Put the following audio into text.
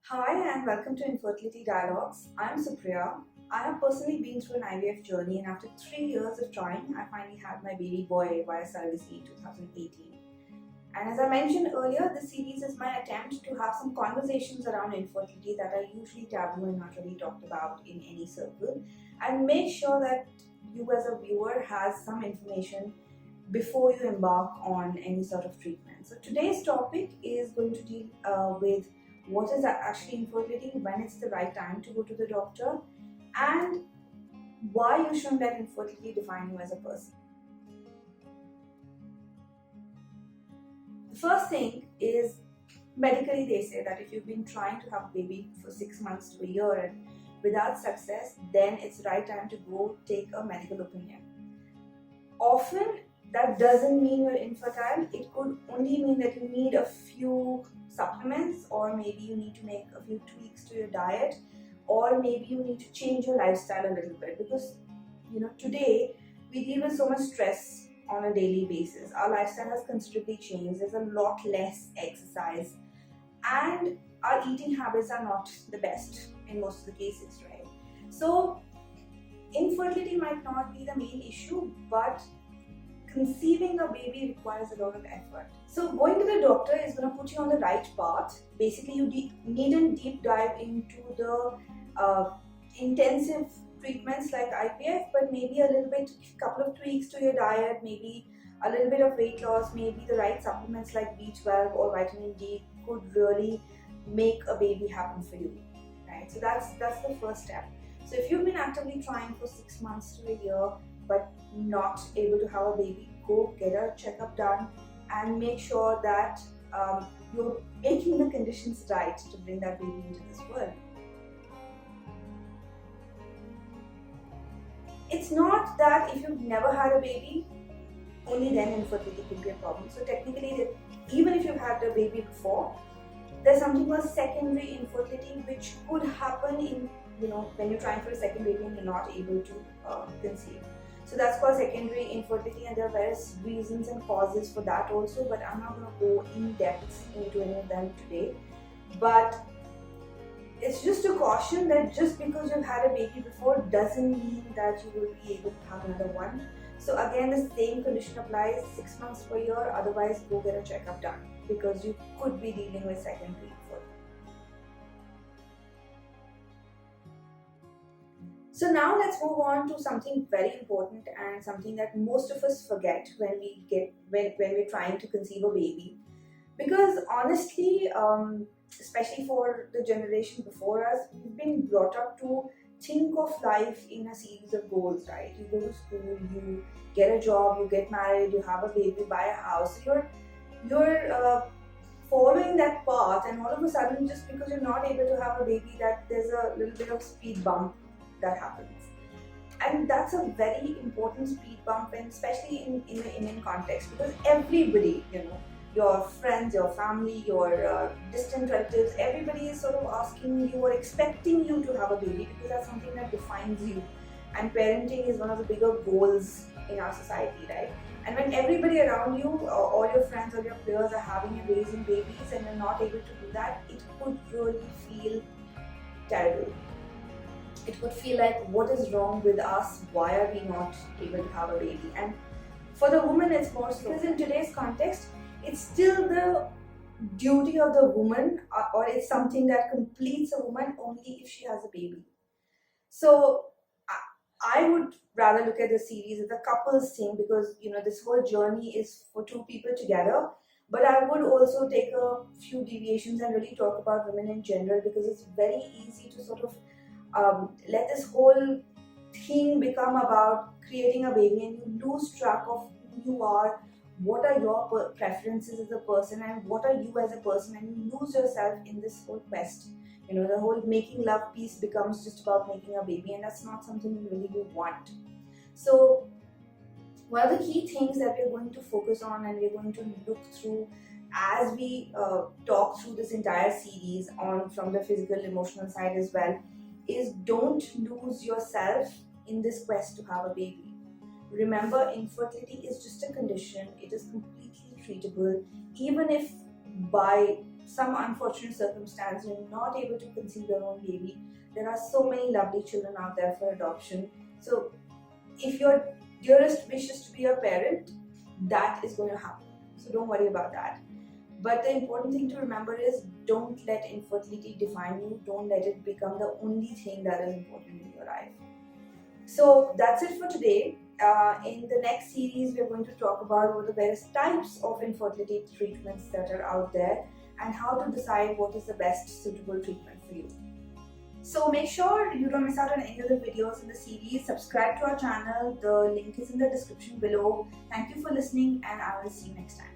Hi and welcome to Infertility Dialogues. I'm Supriya. I have personally been through an IVF journey, and after 3 years of trying, I finally had my baby boy via surrogacy in 2018. And as I mentioned earlier, this series is my attempt to have some conversations around infertility that are usually taboo and not really talked about in any circle, and make sure that you as a viewer has some information before you embark on any sort of treatment. So today's topic is going to deal with what is actually infertility, when it's the right time to go to the doctor, and why you shouldn't let infertility define you as a person. The first thing is, medically they say that if you've been trying to have a baby for 6 months to a year and without success, then it's the right time to go take a medical opinion. Often that doesn't mean you're infertile. It could only mean that you need a few supplements, or maybe you need to make a few tweaks to your diet, or maybe you need to change your lifestyle a little bit, because today we deal with so much stress on a daily basis. Our lifestyle has considerably changed. There's a lot less exercise, and our eating habits are not the best in most of the cases, right? So infertility might not be the main issue, but conceiving a baby requires a lot of effort. So going to the doctor is going to put you on the right path. Basically, you need a deep dive into the intensive treatments like IVF, but maybe a little bit, couple of tweaks to your diet, maybe a little bit of weight loss, maybe the right supplements like B12 or vitamin D could really make a baby happen for you, right? So that's the first step. So if you've been actively trying for 6 months to a year but not able to have a baby, go get a checkup done and make sure that you're making the conditions right to bring that baby into this world. It's not that if you've never had a baby, only then infertility could be a problem. So technically, even if you've had a baby before, there's something called secondary infertility, which could happen in when you're trying for a second baby and you're not able to conceive. So that's called secondary infertility, and there are various reasons and causes for that also, but I'm not going to go in depth into any of them today. But it's just a caution that just because you've had a baby before doesn't mean that you will be able to have another one. So again, the same condition applies, 6 months per year, otherwise go get a checkup done, because you could be dealing with secondary infertility. So now let's move on to something very important and something that most of us forget when we're trying to conceive a baby. Because honestly, especially for the generation before us, we've been brought up to think of life in a series of goals, right? You go to school, you get a job, you get married, you have a baby, buy a house. You're following that path, and all of a sudden, just because you're not able to have a baby, that there's a little bit of speed bump that happens. And that's a very important speed bump, and especially in the Indian context, because everybody, your friends, your family, your distant relatives, everybody is sort of asking you or expecting you to have a baby, because that's something that defines you. And parenting is one of the bigger goals in our society, right? And when everybody around you, all your friends or your peers are having and raising babies and you're not able to do that, it could really feel terrible. It could feel like, what is wrong with us? Why are we not able to have a baby? And for the woman, it's more so, because in today's context, it's still the duty of the woman, or it's something that completes a woman only if she has a baby. So I would rather look at the series as a couples thing, because this whole journey is for two people together. But I would also take a few deviations and really talk about women in general, because it's very easy to sort of let this whole thing become about creating a baby, and you lose track of who you are, what are your preferences as a person, and what are you as a person, and you lose yourself in this whole quest. The whole making love piece becomes just about making a baby, and that's not something you really want. So one of the key things that we're going to focus on and we're going to look through as we talk through this entire series on from the physical, emotional side as well, is don't lose yourself in this quest to have a baby. Remember, infertility is just a condition. It is completely treatable. Even if by some unfortunate circumstance you're not able to conceive your own baby, there are so many lovely children out there for adoption. So if your dearest wish is to be a parent, that is going to happen. So don't worry about that. But the important thing to remember is, don't let infertility define you. Don't let it become the only thing that is important in your life. So that's it for today. In the next series, we're going to talk about what the various types of infertility treatments that are out there and how to decide what is the best suitable treatment for you. So make sure you don't miss out on any of the videos in the series. Subscribe to our channel. The link is in the description below. Thank you for listening, and I will see you next time.